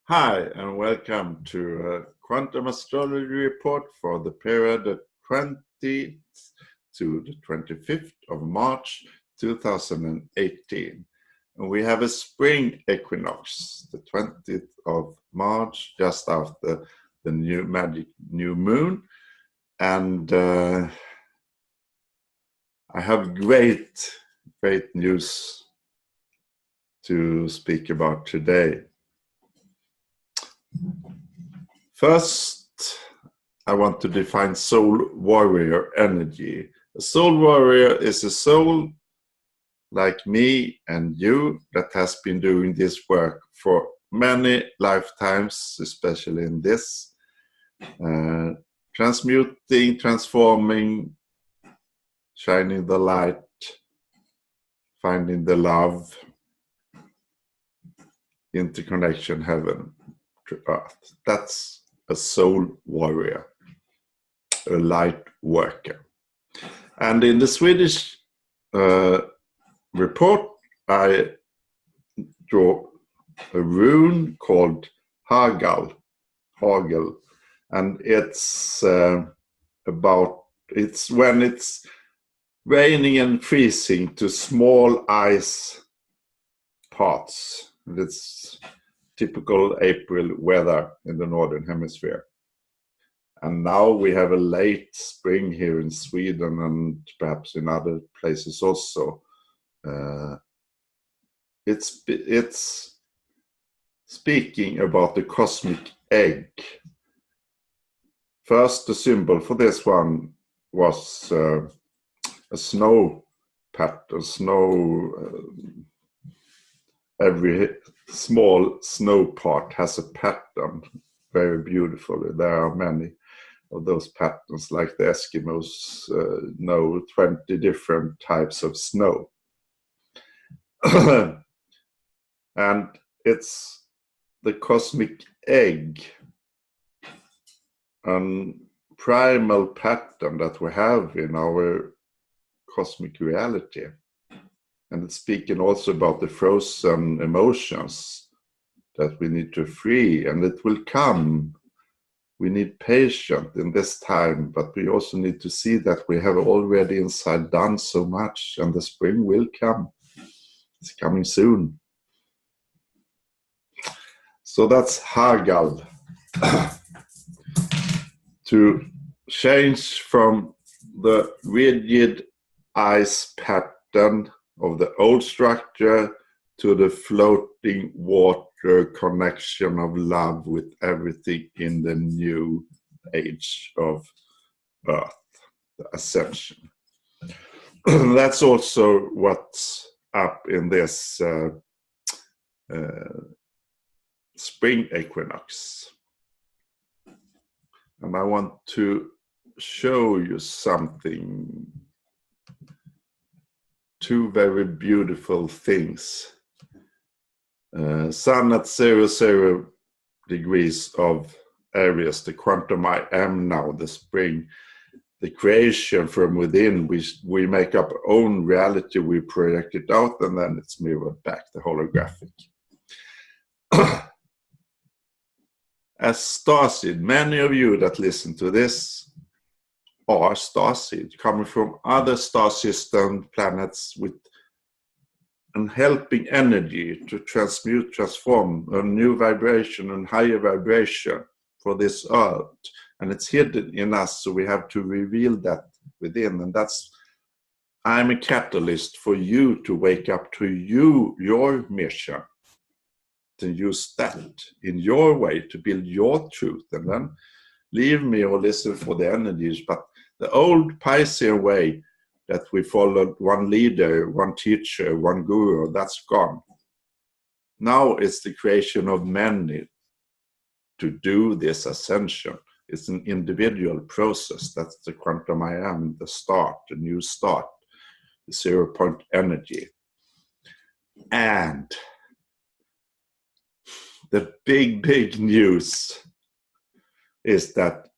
Hi, and welcome to Quantum Astrology report for the period the 20th to the 25th of March 2018. And we have a spring equinox, the 20th of March, just after the magic new moon. And I have great news to speak about today. First, I want to define soul warrior energy. A soul warrior is a soul like me and you that has been doing this work for many lifetimes, especially in this. Transmuting, transforming, shining the light, finding the love, interconnection, heaven to earth. That's a soul warrior, a light worker. And in the Swedish report, I draw a rune called hagel, and it's it's when it's raining and freezing to small ice parts. It's typical April weather in the northern hemisphere. And now we have a late spring here in Sweden and perhaps in other places also. It's speaking about the cosmic egg. First, the symbol for this one was a snow pattern. Every small snow part has a pattern, very beautifully. There are many of those patterns, like the Eskimos know 20 different types of snow. And it's the cosmic egg, a primal pattern that we have in our cosmic reality. And it's speaking also about the frozen emotions that we need to free, and it will come. We need patience in this time, but we also need to see that we have already inside done so much, and the spring will come. It's coming soon. So that's hagel. To change from the rigid ice pattern of the old structure to the floating water connection of love with everything in the new age of Earth, the ascension. That's also what's up in this spring equinox. And I want to show you something. Two very beautiful things. Sun at 00 degrees of Aries, the quantum I am now, the spring, the creation from within. We make up our own reality, we project it out, and then it's mirrored back, the holographic. As Starseed, many of you that listen to this are starseed, coming from other star system planets with a helping energy to transmute, transform a new vibration and higher vibration for this earth. And it's hidden in us, so we have to reveal that within. And I'm a catalyst for you to wake up to your mission, to use that in your way to build your truth, and then leave me or listen for the energies. But the old Piscean way that we followed one leader, one teacher, one guru, that's gone. Now it's the creation of many to do this ascension. It's an individual process. That's the quantum I am, the start, the new start, the 0 point energy. And the big news is that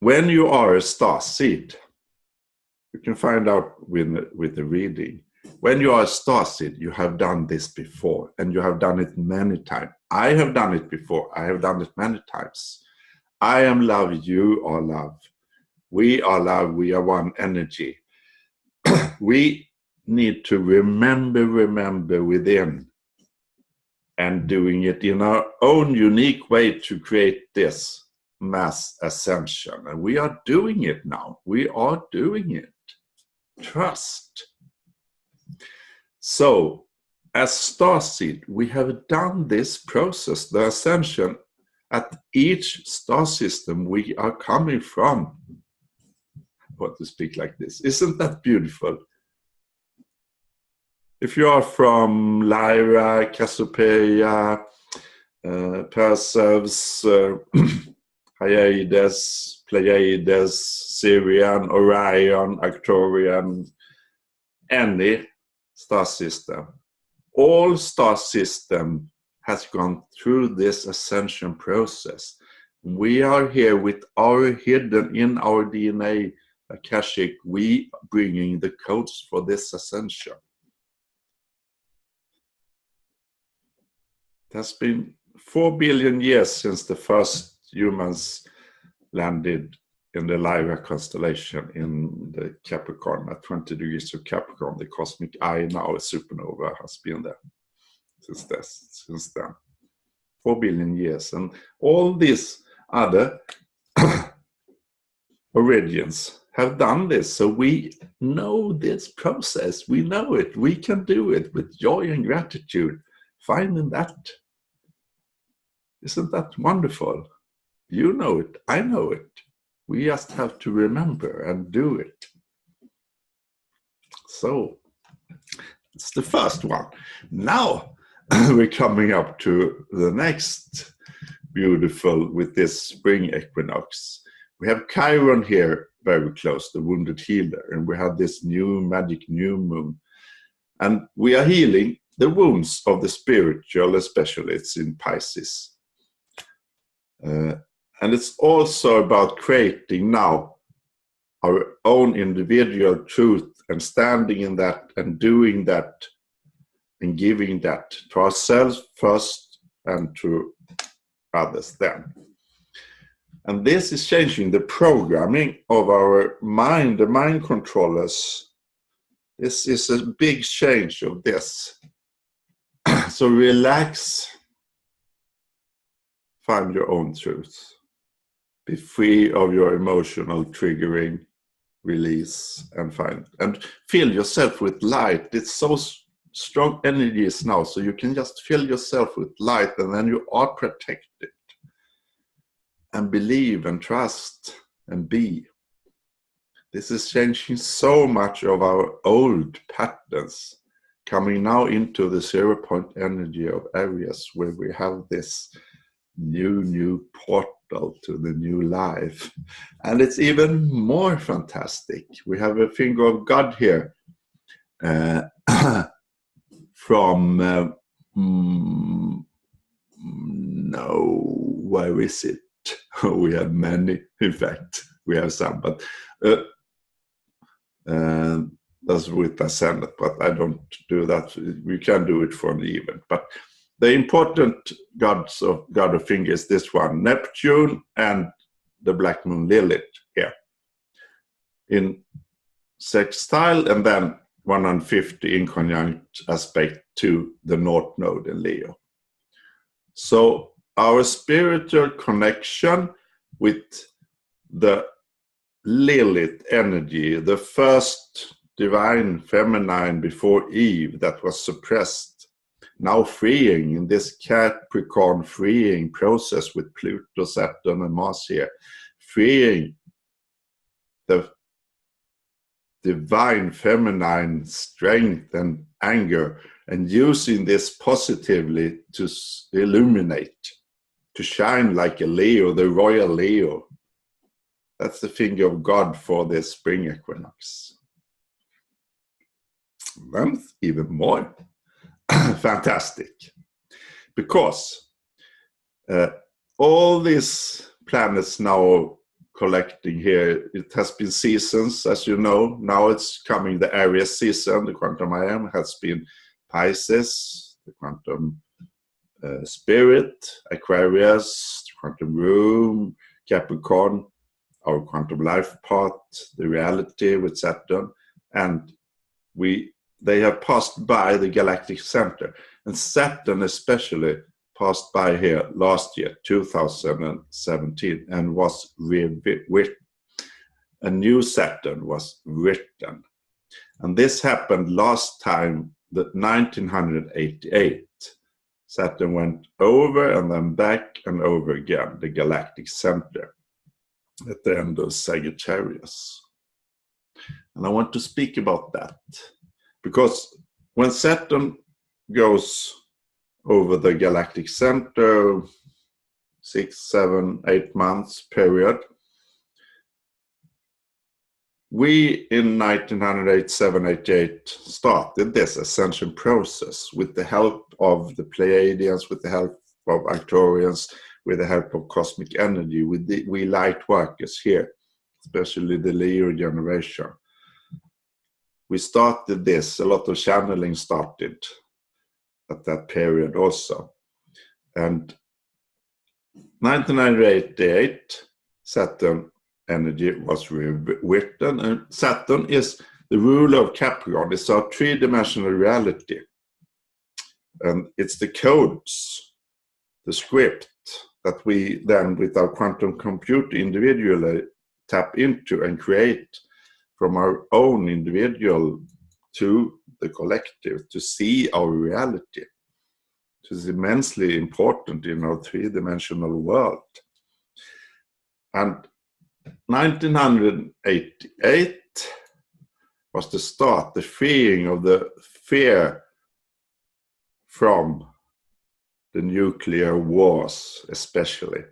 when you are a starseed, you can find out with the reading, When you are a starseed, you have done this before, and you have done it many times. I have done it before. I have done it many times. I am love, you are love. We are love, we are one energy. We need to remember within, and doing it in our own unique way to create this mass ascension. And we are doing it now. We are doing it. Trust. So, as starseed, we have done this process, the ascension, at each star system we are coming from. I want to speak like this. Isn't that beautiful? If you are from Lyra, Cassiopeia, Perseus, Hyades, Pleiades, Sirian, Orion, Arcturian, any star system. All star system has gone through this ascension process. We are here with our hidden in our DNA, Akashic, we bringing the codes for this ascension. It has been 4 billion years since the first humans landed in the Lyra constellation in the Capricorn, at 20 degrees of Capricorn. The cosmic eye now, a supernova, has been there since then. 4 billion years. And all these other origins have done this. So we know this process. We know it. We can do it with joy and gratitude. Finding that. Isn't that wonderful? You know it. I know it. We just have to remember and do it. So, it's the first one. Now, we're coming up to the next beautiful with this spring equinox. We have Chiron here very close, the wounded healer, and we have this new magic new moon. And we are healing the wounds of the spiritual, especially it's in Pisces. And it's also about creating now our own individual truth and standing in that and doing that and giving that to ourselves first and to others then. And this is changing the programming of our mind, the mind controllers. This is a big change of this. So relax, find your own truth. Be free of your emotional triggering, release, and fill yourself with light. It's so strong energies now, so you can just fill yourself with light, and then you are protected. And believe and trust and be. This is changing so much of our old patterns, coming now into the 0-point energy of Aries, where we have this new portal to the new life. And it's even more fantastic. We have a finger of God here from where is it? We have many, in fact. We have some, but that's with ascendant, but I don't do that. We can do it for an event. But the important god of fingers, this one, Neptune and the black moon Lilith here in sextile, and then 150 in conjunct aspect to the North Node in Leo. So our spiritual connection with the Lilith energy, the first divine feminine before Eve that was suppressed, now freeing in this Capricorn freeing process with Pluto, Saturn, and Mars here, freeing the divine feminine strength and anger, and using this positively to illuminate, to shine like a Leo, the royal Leo. That's the finger of God for this spring equinox. Then even more fantastic, because all these planets now collecting here. It has been seasons, as you know. Now it's coming the Aries season. The Quantum I Am has been Pisces, the Quantum Spirit, Aquarius, Quantum Room, Capricorn, our quantum life part, the reality with Saturn, and they have passed by the galactic center, and Saturn especially passed by here last year, 2017, and was rewritten. A new Saturn was written, and this happened last time, the 1988. Saturn went over and then back and over again, the galactic center, at the end of Sagittarius. And I want to speak about that, because when Saturn goes over the galactic center, 6, 7, 8 months period, we in 1987, 88 started this ascension process with the help of the Pleiadians, with the help of Arcturians, with the help of cosmic energy, with we light workers here, especially the Leo generation. We started this, a lot of channeling started at that period also. And 1988, Saturn energy was rewritten, and Saturn is the ruler of Capricorn. It's our three-dimensional reality, and it's the codes, the script that we then with our quantum computer individually tap into and create from our own individual to the collective to see our reality. It is immensely important in our three-dimensional world. And 1988 was the start, the freeing of the fear from the nuclear wars, especially.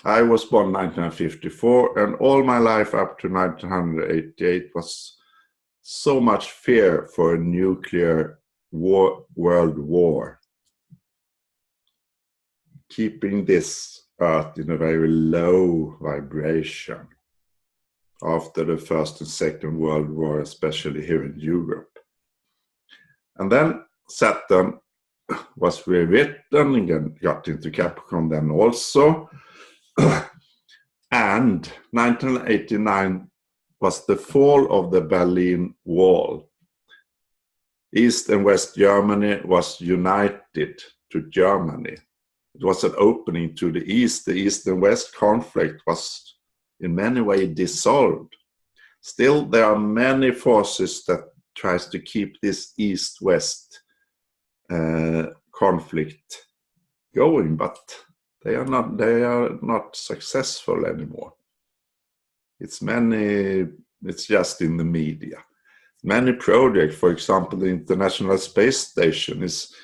I was born 1954, and all my life up to 1988 was so much fear for a nuclear war, world war, keeping this Earth in a very low vibration after the First and Second World War, especially here in Europe. And then Saturn was rewritten and got into Capricorn then also. And 1989 was the fall of the Berlin Wall. East and West Germany was united to Germany. It was an opening to the East. The East and West conflict was in many ways dissolved. Still, there are many forces that tries to keep this East-West conflict going, but they are not successful anymore. It's just in the media. Many projects, for example, the International Space Station is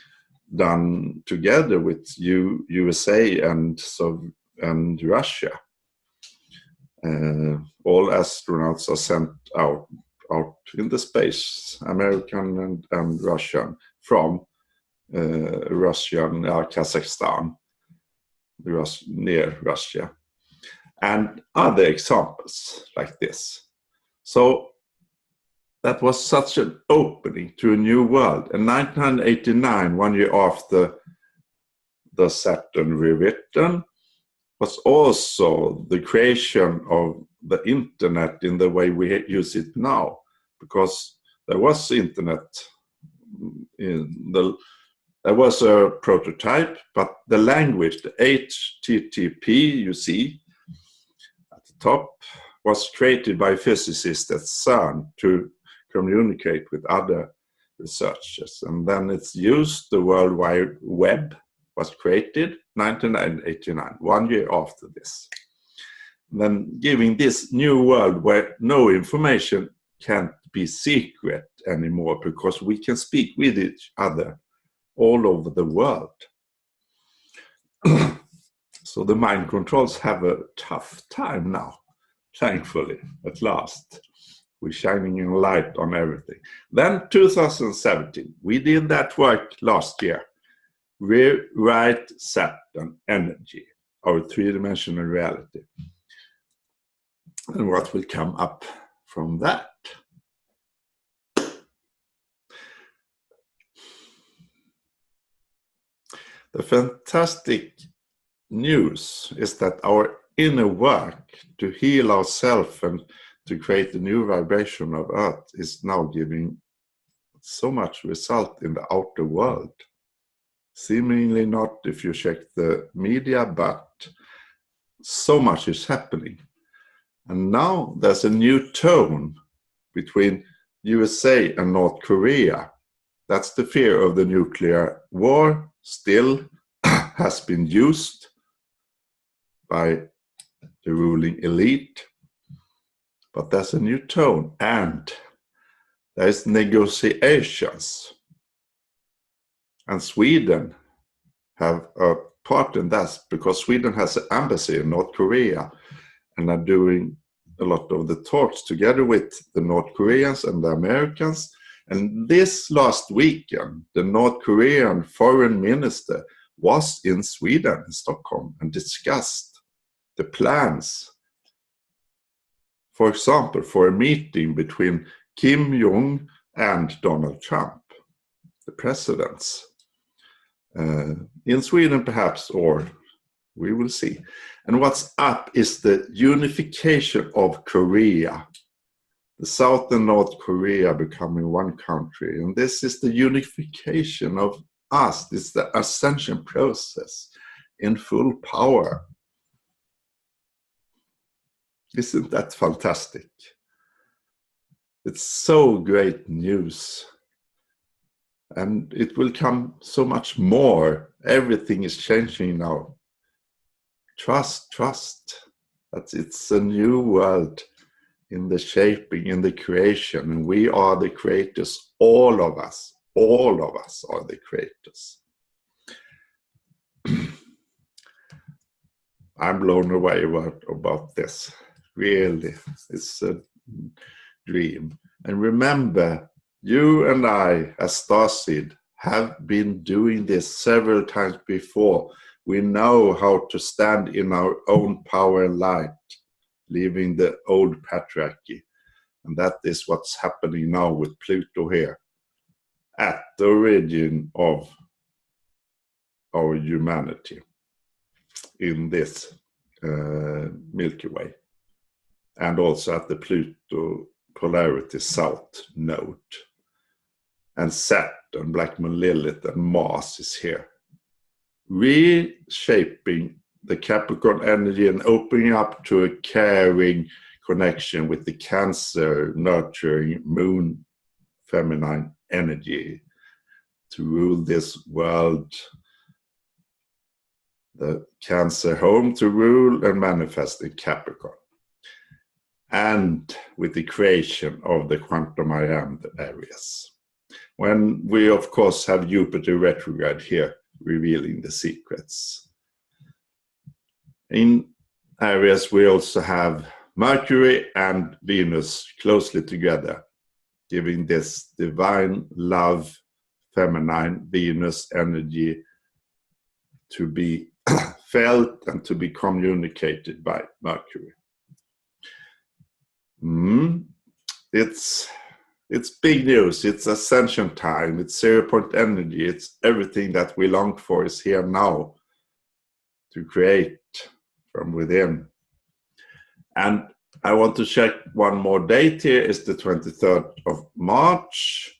done together with USA and Russia. All astronauts are sent out in the space, American and Russian, from Kazakhstan, near Russia, and other examples like this. So that was such an opening to a new world. In 1989, 1 year after the Saturn rewritten, was also the creation of the internet in the way we use it now, because there was internet there was a prototype, but the language, the HTTP you see at the top, was created by physicists at CERN to communicate with other researchers. And then it's used, the World Wide Web was created 1989, 1 year after this. And then giving this new world where no information can't be secret anymore, because we can speak with each other all over the world. So the mind controls have a tough time now, thankfully, at last. We're shining a light on everything. Then 2017, we did that work last year. Rewrite Saturn energy, our three-dimensional reality. and what will come up from that. The fantastic news is that our inner work to heal ourselves and to create a new vibration of Earth is now giving so much result in the outer world. Seemingly not if you check the media, but so much is happening. And now there's a new tone between USA and North Korea. That's the fear of the nuclear war still has been used by the ruling elite. But there's a new tone, and there's negotiations. And Sweden have a part in that because Sweden has an embassy in North Korea and are doing a lot of the talks together with the North Koreans and the Americans. And this last weekend, the North Korean foreign minister was in Sweden, in Stockholm, and discussed the plans, for example, for a meeting between Kim Jong and Donald Trump, the presidents. In Sweden perhaps, or we will see. And what's up is the unification of Korea. The South and North Korea becoming one country. And this is the unification of us. This is the ascension process in full power. Isn't that fantastic? It's so great news. And it will come so much more. Everything is changing now. Trust. That it's a new world in the shaping, in the creation. And we are the creators, all of us. All of us are the creators. I'm blown away about this. Really, it's a dream. And remember, you and I, as Starseed, have been doing this several times before. We know how to stand in our own power and light, leaving the old patriarchy. And that is what's happening now with Pluto here, at the origin of our humanity in this Milky Way. And also at the Pluto polarity south node. And Saturn, Black Moon Lilith, and Mars is here. Reshaping the Capricorn energy and opening up to a caring connection with the Cancer, nurturing moon, feminine energy to rule this world. The Cancer home to rule and manifest in Capricorn. And with the creation of the quantum I am areas. When we, of course, have Jupiter retrograde here, revealing the secrets. In areas, we also have Mercury and Venus closely together, giving this divine love, feminine Venus energy to be felt and to be communicated by Mercury. It's big news. It's ascension time. It's 0-point energy. It's everything that we long for is here now to create from within. And I want to check one more date here. It's the 23rd of March.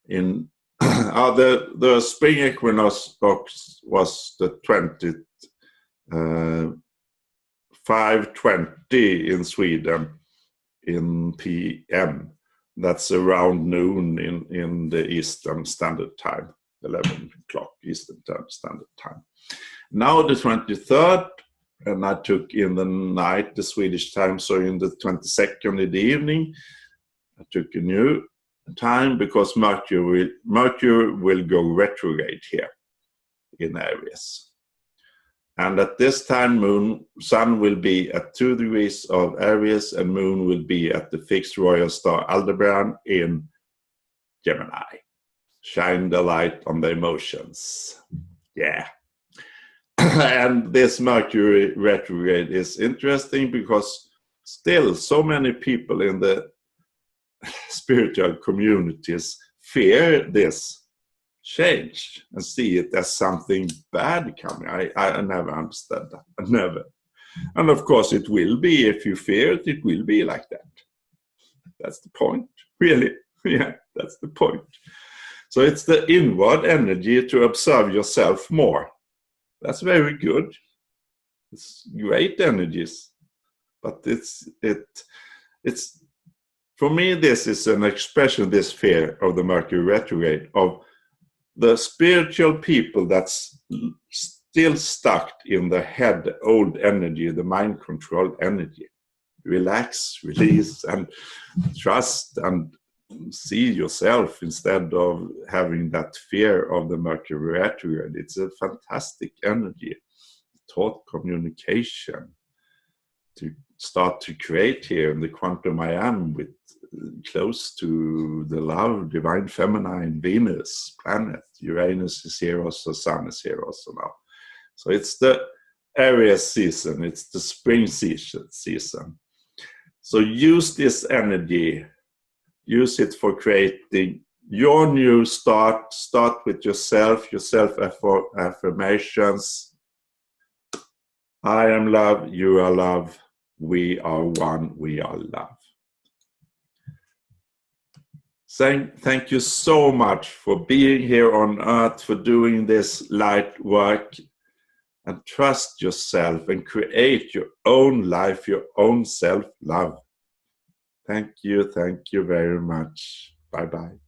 In the spring equinox was the 20th, 5:20 in Sweden in PM. That's around noon in the Eastern Standard Time, 11 o'clock Eastern Standard Time. Now the 23rd, and I took in the night, the Swedish time, so in the 22nd in the evening, I took a new time because Mercury will go retrograde here in Aries. And at this time, Sun will be at 2 degrees of Aries, and Moon will be at the fixed royal star Aldebaran in Gemini. Shine the light on the emotions. Yeah. And this Mercury retrograde is interesting because still so many people in the spiritual communities fear this change and see it as something bad coming. I never understood that. I never. And of course it will be, if you fear it, it will be like that. That's the point, really. Yeah, that's the point. So it's the inward energy to observe yourself more. That's very good. It's great energies. But it's for me, this is an expression, this fear of the Mercury retrograde, of the spiritual people that's still stuck in the head, old energy, the mind control energy. Relax, release, and trust, and see yourself instead of having that fear of the Mercury retrograde. It's a fantastic energy. Taught communication to start to create here in the quantum I am, with close to the love, divine feminine, Venus, planet. Uranus is here also, Sun is here also now. So it's the Aries season, it's the spring season. So use this energy, use it for creating your new start. Start with yourself, your self-affirmations. I am love, you are love, we are one, we are love. Thank you so much for being here on Earth, for doing this light work. And trust yourself and create your own life, your own self-love. Thank you very much. Bye-bye.